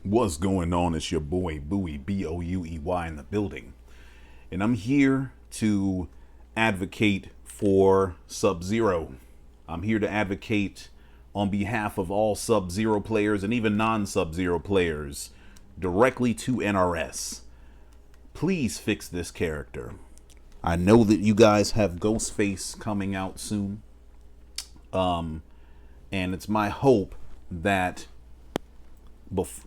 What's going on? It's your boy Bowie, Bouey, in the building. And I'm here to advocate for Sub-Zero. I'm here to advocate on behalf of all Sub-Zero players and even non-Sub-Zero players directly to NRS. Please fix this character. I know that you guys have Ghostface coming out soon. And it's my hope that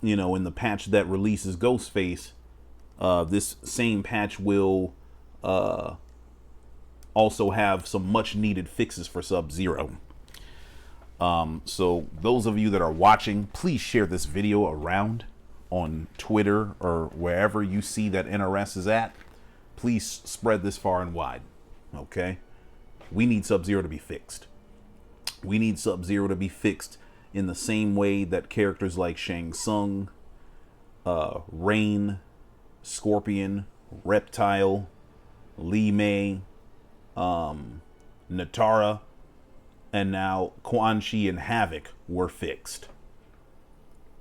in the patch that releases Ghostface, this same patch will also have some much needed fixes for Sub-Zero. So those of you that are watching, please share this video around on Twitter or wherever you see that NRS is at. Please spread this far and wide. Okay? We need Sub-Zero to be fixed. We need Sub-Zero to be fixed in the same way that characters like Shang Tsung, Rain, Scorpion, Reptile, Li Mei, Natara, and now Quan Chi and Havoc were fixed.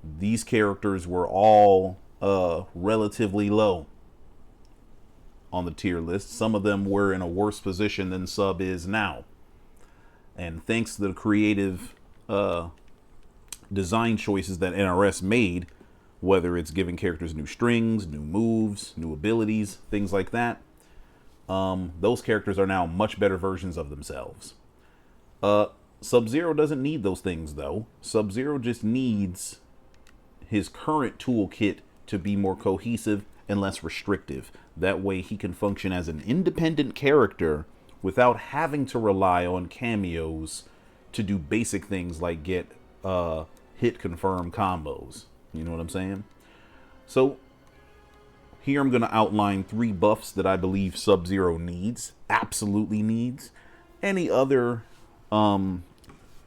These characters were all relatively low on the tier list. Some of them were in a worse position than Sub is now. And thanks to the creative design choices that NRS made, whether it's giving characters new strings, new moves, new abilities, things like that, those characters are now much better versions of themselves. Sub-Zero doesn't need those things, though. Sub-Zero just needs his current toolkit to be more cohesive and less restrictive. That way he can function as an independent character without having to rely on cameos to do basic things like get hit confirm combos. You know what I'm saying? So here I'm going to outline 3 buffs that I believe Sub-Zero needs, absolutely needs. Any other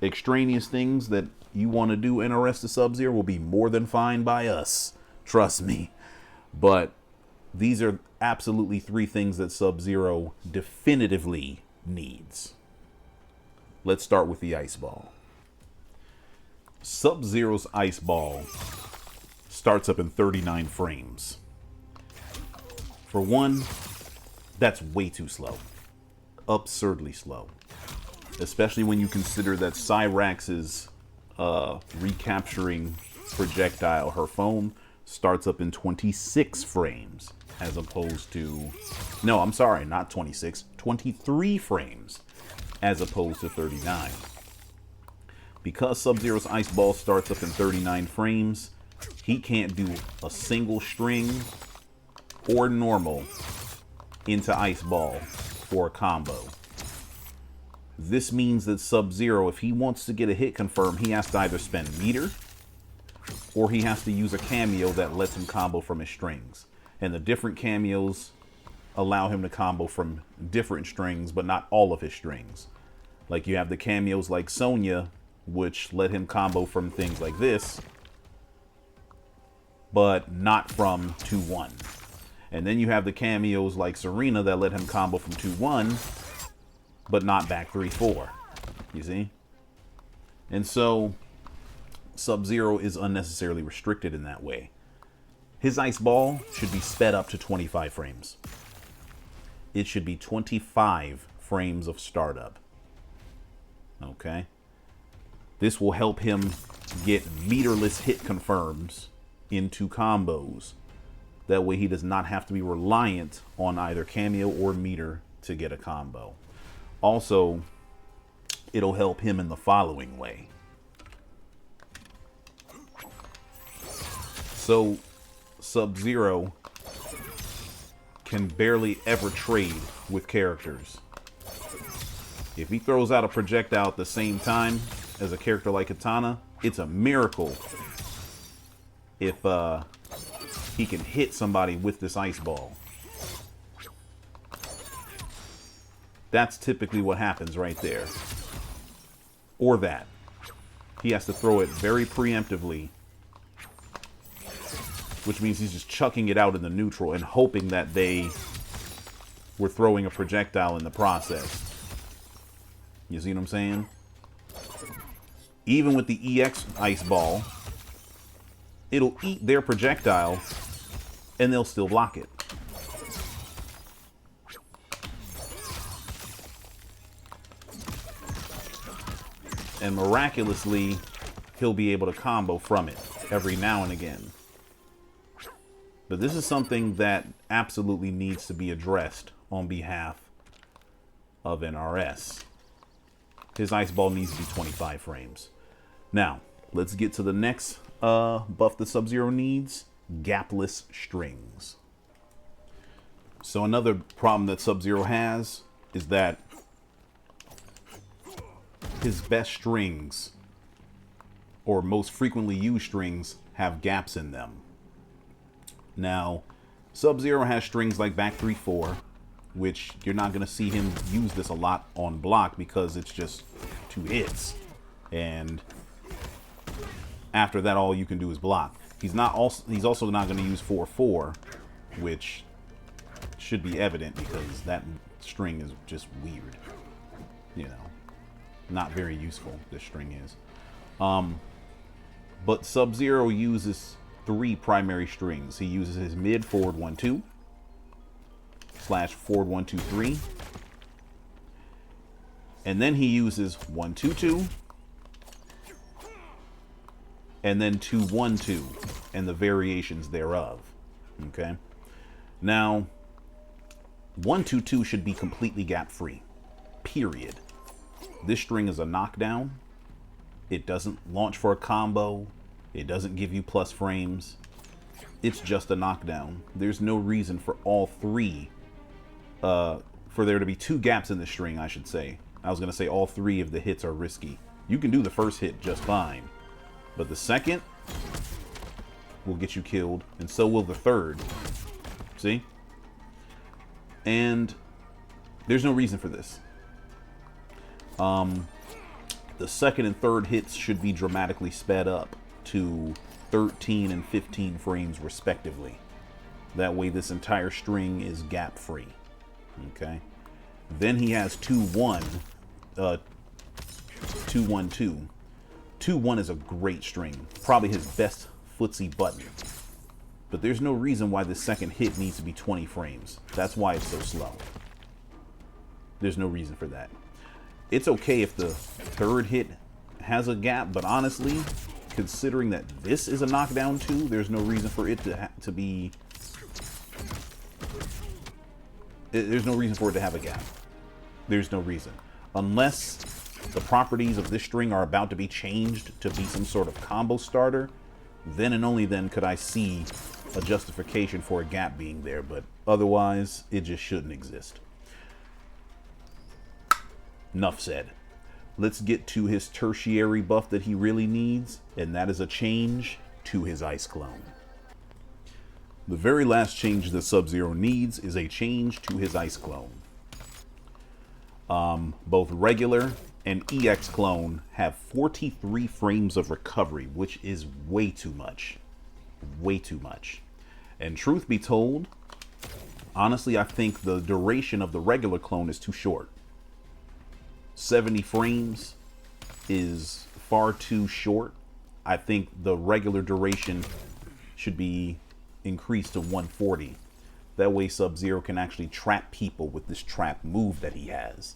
extraneous things that you want to do NRS to Sub-Zero will be more than fine by us. Trust me. But these are absolutely 3 things that Sub-Zero definitively needs. Let's start with the Ice Ball. Sub-Zero's Ice Ball starts up in 39 frames. For one, that's way too slow. Absurdly slow. Especially when you consider that Cyrax's recapturing projectile, her foam, starts up in 26 frames as opposed to, no, I'm sorry, not 26, 23 frames as opposed to 39. Because Sub-Zero's Ice Ball starts up in 39 frames, he can't do a single string or normal into Ice Ball for a combo. This means that Sub-Zero, if he wants to get a hit confirm, he has to either spend meter or he has to use a cameo that lets him combo from his strings. And the different cameos allow him to combo from different strings, but not all of his strings. Like you have the cameos like Sonya, which let him combo from things like this, but not from 2-1. And then you have the cameos like Serena that let him combo from 2-1, but not back 3-4. You see? And so Sub-Zero is unnecessarily restricted in that way. His Ice Ball should be sped up to 25 frames. It should be 25 frames of startup. Okay? This will help him get meterless hit confirms into combos. That way he does not have to be reliant on either cameo or meter to get a combo. Also, it'll help him in the following way. So, Sub-Zero can barely ever trade with characters. If he throws out a projectile at the same time as a character like Katana, it's a miracle if he can hit somebody with this Ice Ball. That's typically what happens right there. Or that. He has to throw it very preemptively, which means he's just chucking it out in the neutral and hoping that they were throwing a projectile in the process. You see what I'm saying? Even with the EX Ice Ball, it'll eat their projectile and they'll still block it. And miraculously, he'll be able to combo from it every now and again. But this is something that absolutely needs to be addressed on behalf of NRS. His ice ball needs to be 25 frames. Now, let's get to the next buff that Sub-Zero needs, gapless strings. So another problem that Sub-Zero has is that his best strings, or most frequently used strings, have gaps in them. Now, Sub-Zero has strings like back 3-4, which you're not going to see him use this a lot on block because it's just 2 hits. And after that, all you can do is block. He's also not going to use 4-4, which should be evident because that string is just weird. You know, not very useful, this string is. But Sub-Zero uses 3 primary strings. He uses his mid forward 1-2 / forward 1-2-3, and then he uses 1-2-2 and then 2-1-2 and the variations thereof. Okay, now 1-2-2 should be completely gap free, period. This string is a knockdown. It doesn't launch for a combo. It doesn't give you plus frames. It's just a knockdown. There's no reason for all 3, for there to be 2 gaps in the string, I should say. I was going to say all 3 of the hits are risky. You can do the first hit just fine, but the second will get you killed, and so will the third. See? And there's no reason for this. The second and third hits should be dramatically sped up to 13 and 15 frames respectively. That way this entire string is gap free. Okay. Then he has 2-1, 2-1-2. 2-1 is a great string, probably his best footsie button. But there's no reason why the second hit needs to be 20 frames. That's why it's so slow. There's no reason for that. It's okay if the third hit has a gap, but honestly, considering that this is a knockdown too, there's no reason for it to be. There's no reason for it to have a gap. There's no reason. Unless the properties of this string are about to be changed to be some sort of combo starter, then and only then could I see a justification for a gap being there, but otherwise, it just shouldn't exist. Enough said. Let's get to his tertiary buff that he really needs, and that is a change to his ice clone. The very last change that Sub-Zero needs is a change to his ice clone. Both regular and EX clone have 43 frames of recovery, which is way too much. Way too much. And truth be told, honestly, I think the duration of the regular clone is too short. 70 frames is far too short. I think the regular duration should be increased to 140. That way Sub-Zero can actually trap people with this trap move that he has.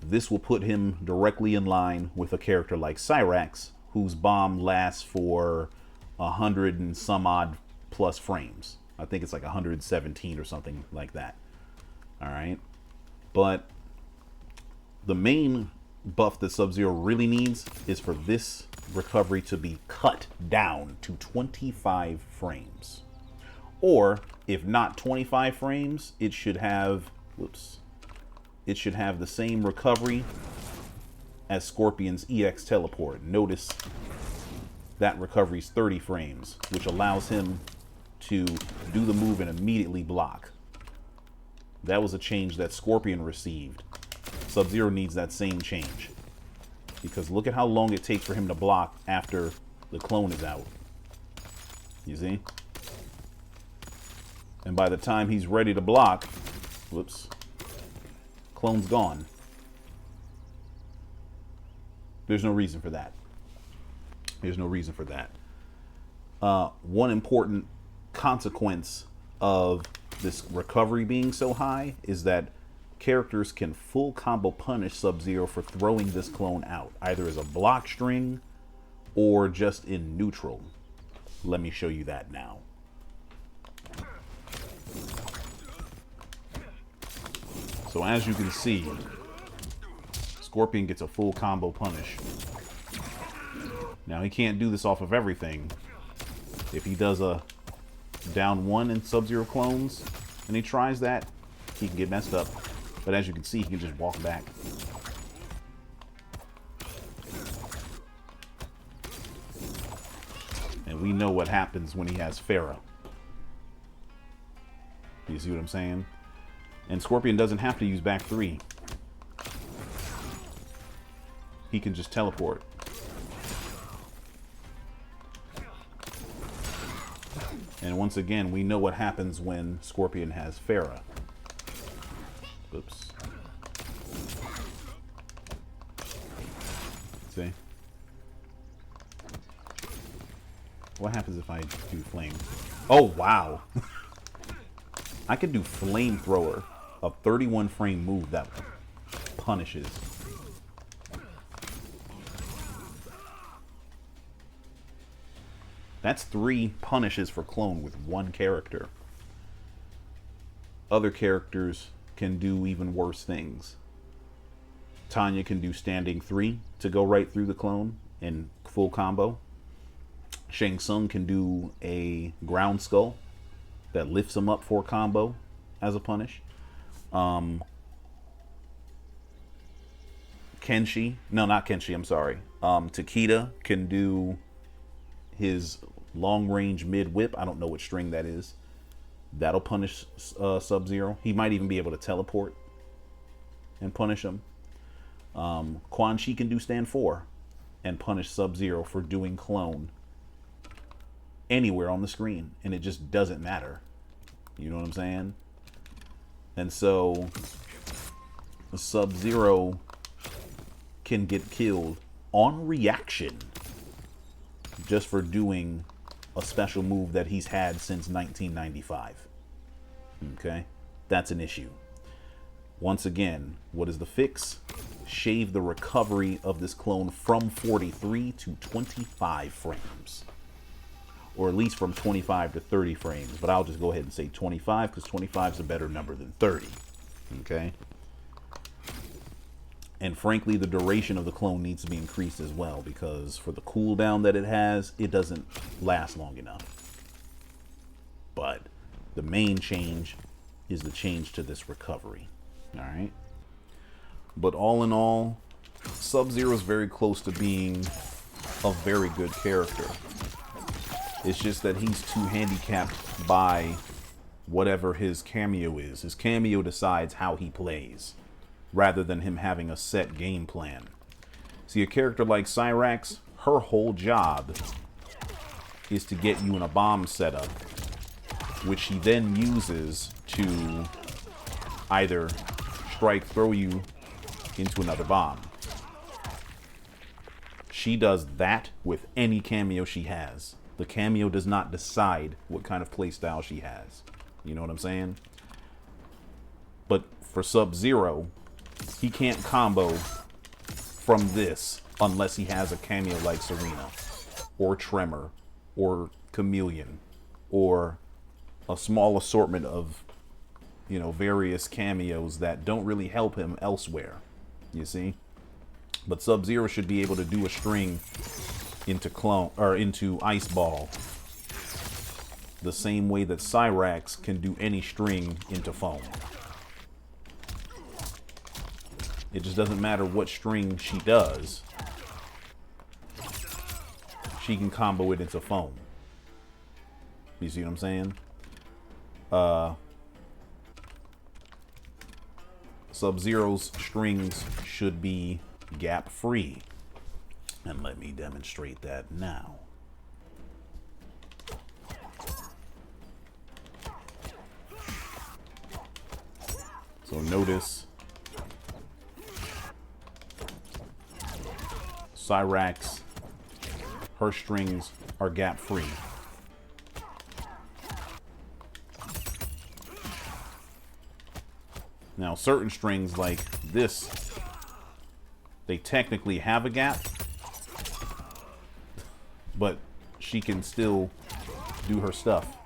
This will put him directly in line with a character like Cyrax, whose bomb lasts for 100 and some odd plus frames. I think it's like 117 or something like that. All right. But the main buff that Sub-Zero really needs is for this recovery to be cut down to 25 frames. Or, if not 25 frames, it should have, it should have the same recovery as Scorpion's EX teleport. Notice that recovery is 30 frames, which allows him to do the move and immediately block. That was a change that Scorpion received. Sub-Zero needs that same change, because look at how long it takes for him to block after the clone is out. You see? And by the time he's ready to block, clone's gone. There's no reason for that. There's no reason for that. One important consequence of this recovery being so high is that characters can full combo punish Sub-Zero for throwing this clone out, either as a block string or just in neutral. Let me show you that now. So as you can see, Scorpion gets a full combo punish. Now he can't do this off of everything. If he does a down one in Sub-Zero clones and he tries that, he can get messed up. But as you can see, he can just walk back. And we know what happens when he has Pharah. You see what I'm saying? And Scorpion doesn't have to use back 3. He can just teleport. And once again, we know what happens when Scorpion has Pharah. Oops. See? What happens if I do flame? Oh, wow. I could do flamethrower, a 31 frame move that punishes. That's 3 punishes for clone with 1 character. Other characters can do even worse things. Tanya can do standing 3 to go right through the clone in full combo. Shang Tsung can do a ground skull that lifts him up for combo as a punish. Kenshi, no, not Kenshi, I'm sorry. Takeda can do his long range mid whip. I don't know what string that is. That'll punish Sub-Zero. He might even be able to teleport and punish him. Quan Chi can do stand 4 and punish Sub-Zero for doing clone anywhere on the screen, and it just doesn't matter. You know what I'm saying? And so Sub-Zero can get killed on reaction just for doing a special move that he's had since 1995. Okay? That's an issue. Once again, what is the fix? Shave the recovery of this clone from 43 to 25 frames. Or at least from 25 to 30 frames. But I'll just go ahead and say 25 because 25 is a better number than 30. Okay? And frankly, the duration of the clone needs to be increased as well, because for the cooldown that it has, it doesn't last long enough. But the main change is the change to this recovery. All right. But all in all, Sub-Zero is very close to being a very good character. It's just that he's too handicapped by whatever his cameo is. His cameo decides how he plays, rather than him having a set game plan. See, a character like Cyrax, her whole job is to get you in a bomb setup, which she then uses to either strike, throw you into another bomb. She does that with any cameo she has. The cameo does not decide what kind of playstyle she has. You know what I'm saying? But for Sub-Zero, he can't combo from this unless he has a cameo like Serena or Tremor or Chameleon or a small assortment of, you know, various cameos that don't really help him elsewhere. You see? But Sub-Zero should be able to do a string into clone or into Ice Ball the same way that Cyrax can do any string into foam. It just doesn't matter what string she does. She can combo it into foam. You see what I'm saying? Sub-Zero's strings should be gap free. And let me demonstrate that now. So notice Cyrax, her strings are gap free. Now, certain strings like this, they technically have a gap, but she can still do her stuff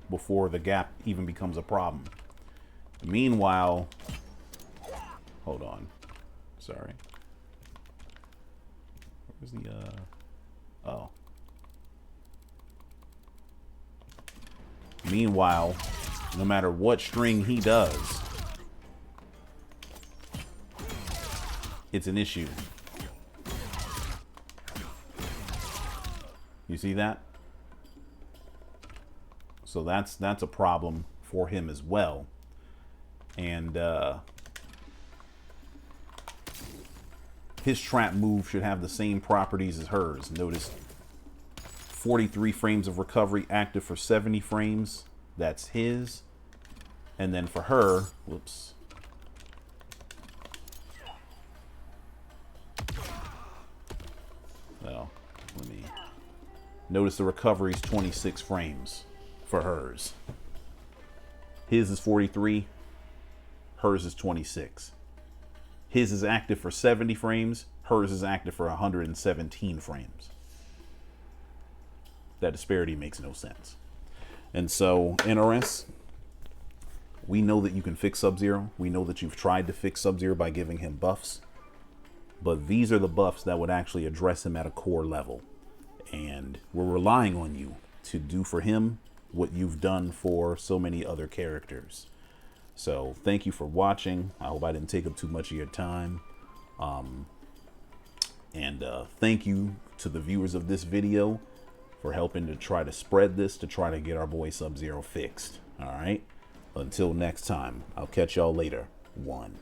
before the gap even becomes a problem. Meanwhile, hold on. Sorry. Where's the, oh. Meanwhile, no matter what string he does, it's an issue. You see that? So that's a problem for him as well. And his trap move should have the same properties as hers. Notice 43 frames of recovery active for 70 frames. That's his. And then for her, whoops. Well, let me notice the recovery is 26 frames for hers. His is 43. Hers is 26. His is active for 70 frames. Hers is active for 117 frames. That disparity makes no sense. And so, NRS, we know that you can fix Sub-Zero. We know that you've tried to fix Sub-Zero by giving him buffs. But these are the buffs that would actually address him at a core level. And we're relying on you to do for him what you've done for so many other characters. So thank you for watching. I hope I didn't take up too much of your time. Thank you to the viewers of this video for helping to try to spread this, to try to get our boy Sub-Zero fixed. All right. Until next time, I'll catch y'all later. One.